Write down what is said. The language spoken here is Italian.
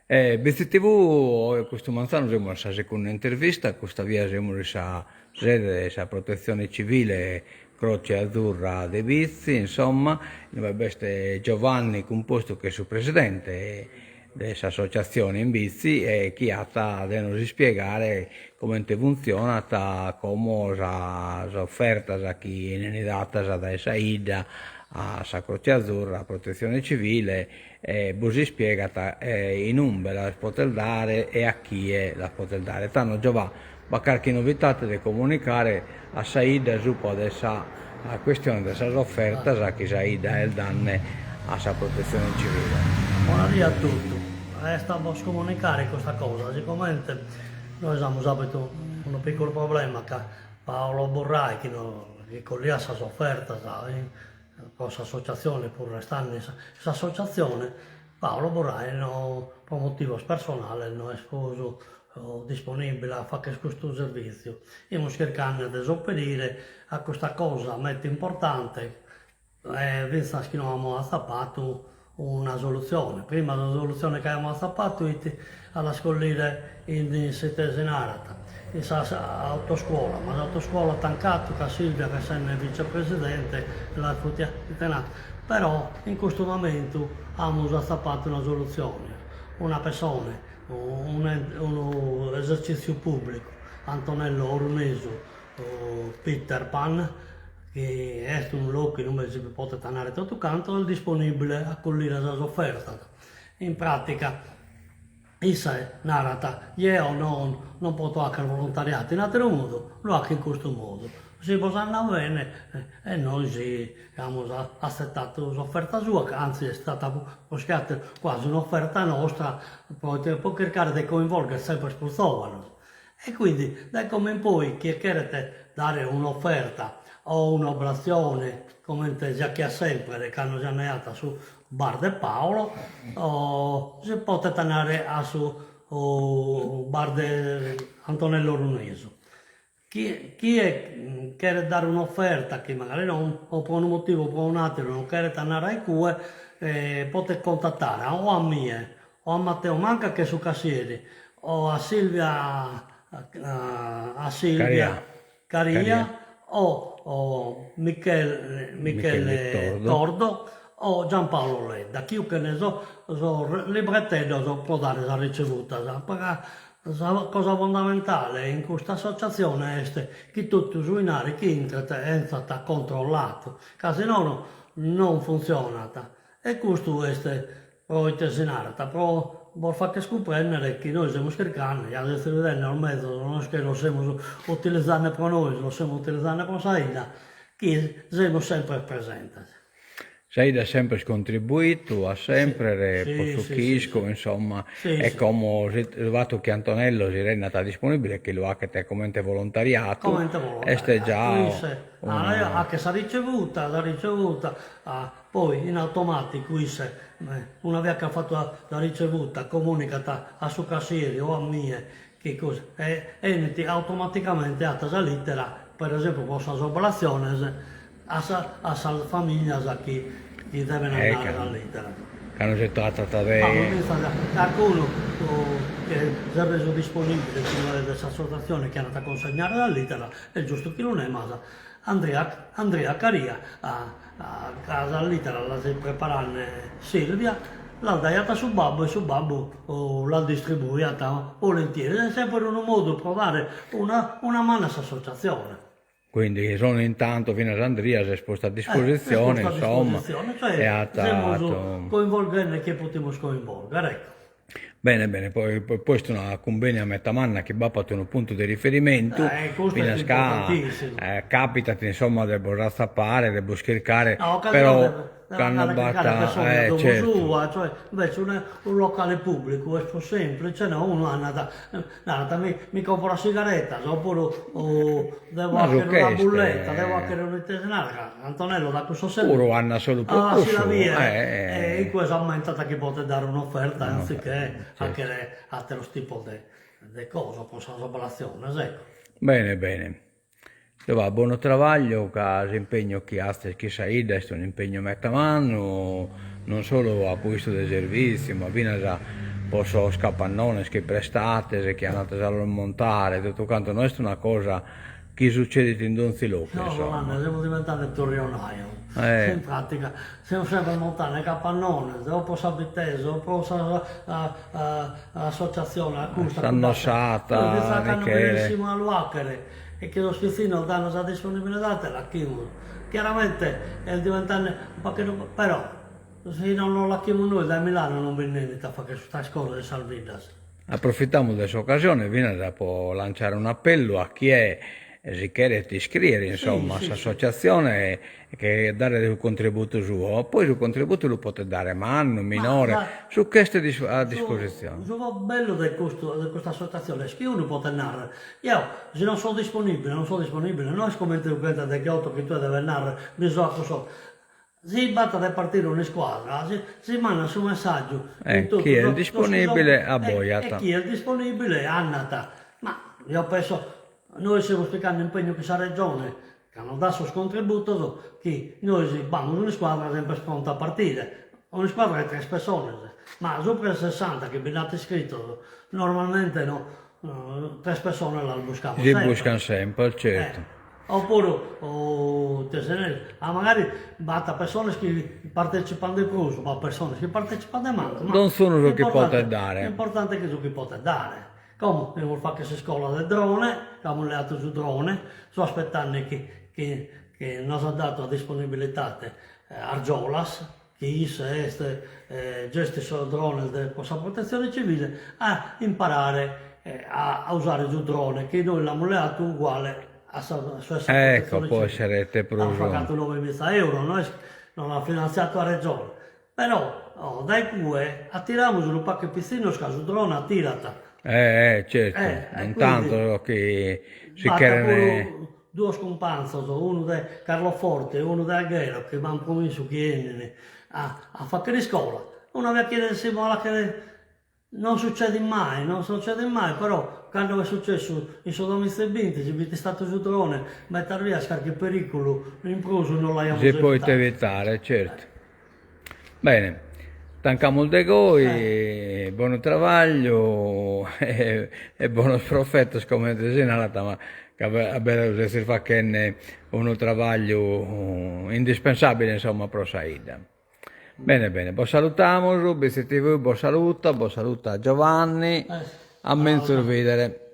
BCTV, questo manzano siamo stati con un'intervista, questa via siamo a sede della protezione civile Croce Azzurra de Bizzi, insomma, noi abbiamo Giovanni composto che è il presidente questa associazione in Bizzi e chi ha da spiegare come funziona, come si offerta a chi è data da essa IDA a Sa Croce Azzurra, a Protezione Civile, e si spiega in umbe la poter dare e a chi è la poter dare. Tanto già va qualche novità da comunicare a Saida su adesso la questione della offerta a chi Saida è il danno a Sa Protezione Civile. Buonasera a tutti. Stavo a comunicare questa cosa, siccome noi abbiamo avuto un piccolo problema che Paolo Borrai, che con lì ha sofferto, con questa associazione, pur restando in questa associazione, Paolo Borrai, no, per motivi personali, non è sposo disponibile a fare questo servizio. Stiamo cercando di sopperire a questa cosa molto importante, visto che non abbiamo azzapato una soluzione. Prima la soluzione che abbiamo azzapato è alla scollire in Setesenarata, in autoscuola, ma l'autoscuola ha tancato che Silvia, che è vicepresidente, l'ha tenuta. Però in questo momento abbiamo azzapato una soluzione, una persona, un esercizio pubblico, Antonello Orneso, Peter Pan, che è un luogo che non si può tenere tutto canto, è disponibile a cogliere la offerta. In pratica, essa narrata, io non posso fare volontariato in altro modo, lo faccio in questo modo. Se possono bene, e noi ci abbiamo accettato l'offerta sua, anzi è stata quasi un'offerta nostra, poi per cercare di coinvolgere sempre più giovani. E quindi, da come in poi, chi chiede dare un'offerta o un'oblazione, come già che ha sempre, che hanno già neata su Bar de Paolo, o si può tenere a su Bar de Antonello Runeso. Chi chiede dare un'offerta, che magari non, o per un motivo o per un altro, non chiede tenere ai cue, può contattare o a me, o a Matteo Manca che è su Cassieri, o a Silvia, Caria o Michele Tordo o Giampaolo Ledda. Chiunque ne so librettello può dare la ricevuta. La cosa fondamentale in questa associazione è che tutti i nari che è stato controllato, che se no non funziona. E questo è poi tesinata, però vuol fare scoprire che noi stiamo cercando, e adesso vedendo il metodo non è che lo stiamo utilizzando per noi, lo stiamo utilizzando per Saida, che siamo sempre presenti. Saida ha sempre contribuito, ha sempre, sì. insomma, e come il fatto che Antonello si renda disponibile, che lo ha che te come volontariato, è già anche la ricevuta, poi in automatico, una volta che ha fatto la ricevuta, comunica a suo cassiere o a mia, che cosa, e automaticamente a la lettera, per esempio, con la sobolazione, a famiglia sa chi deve andare alla lettera. Che non si tratta di... Qualcuno che si è reso disponibile di questa associazione che è andata a consegnare la lettera, è giusto che non è, ma Andrea Caria a casa la lettera la si preparando Silvia, l'ha data su Babbo e su Babbo l'ha distribuita volentieri. È sempre un modo per dare una mano a questa associazione. Quindi sono intanto fino ad Andrea si è esposto a disposizione, insomma, cioè, e ha dato... coinvolgendo che potremmo coinvolgere, ecco. Bene, poi questo è una convegno a metà manna che va per un punto di riferimento, fino a capita insomma del razzappare, del cercare, no, però canno batta, certo. Sua, cioè invece un locale pubblico è semplice, no, uno mi compro la sigaretta, oppure devo avere una bulletta, devo avere un'intesinale, Antonello da questo servizio. Puro hanno solo proposto, e in questo momento che potete dare un'offerta, anziché anche altro tipo di cosa, con la popolazione, ecco. Bene. Va, buon lavoro, che l'impegno che ha che Saida è un impegno metà mano, non solo a questo dei servizi, ma fino a posso scapannone, che prestate, che andate a montare, tutto quanto, non è una cosa che succede in Donzi Locchi, No, insomma. Giovanni, siamo diventati torrionaio. In pratica, siamo sempre montare capannone, dopo Sabitese, dopo l'associazione, la Custa. S'annossata, Stanno benissimo all'Uachere e che lo schizzino danno la disponibilità e la chiudono. Chiaramente è diventare un pochino, però se non la chiudiamo noi da Milano non viene a fare questa cosa di Salvidas. Approfittiamo di questa occasione, viene dopo lanciare un appello a chi è si chiede di iscrivere insomma a questa associazione e dare il contributo suo, poi il contributo lo potete dare manno, minore, su queste a disposizione. Il bello di questa associazione è che uno può tenere, io se non sono disponibile, non è come il del Kyoto che tu devi andare, bisogna così. Si batte da partire una squadra, si manda su un messaggio. Chi è disponibile a Boiata. E chi è disponibile a Annata. Ma io penso, noi stiamo spiegando l'impegno che questa regione, che hanno dato il contributo, che noi abbiamo una squadra sempre pronta a partire. Una squadra di 3 persone, ma sopra 60 che abbiamo iscritto, normalmente no, 3 persone la buscano sempre. Si buscano sempre, certo. Oppure, magari batta persone che partecipano di più, ma persone che partecipano di meno. Non sono ciò che potete dare. L'importante è che ciò che potete dare. Come abbiamo fatto questa scuola del drone, abbiamo leato su drone, sto aspettando che nos ha dato a disponibilità Argiolas, che gestisce il drone per la protezione civile, a imparare a usare il drone, che noi l'abbiamo leato uguale. Ecco, poi sarete pronti. Ha pagato 9.000 euro, non ha finanziato la regione. Però, dai due, attiriamo un pacco piccino, scaso drone, attirata. Certo, intanto che si chiede... 2 scompanze, uno di Carlo Forte e uno di Alghero, che mi hanno promesso che a fare di scuola. Uno mi ha chiesto che non succede mai, però quando è successo in suo 2020, se è stato su drone, mettere via qualche pericolo, l'improso non l'abbiamo evitato. Si può evitare, certo. Bene, tanchiamo il degoi, buon lavoro e buono profetto, come ti segnalata, ma che si fa che è un lavoro indispensabile, insomma, per Saida. Bene, buon salutiamo, BCTV, buon saluto a Giovanni, a men sorridere.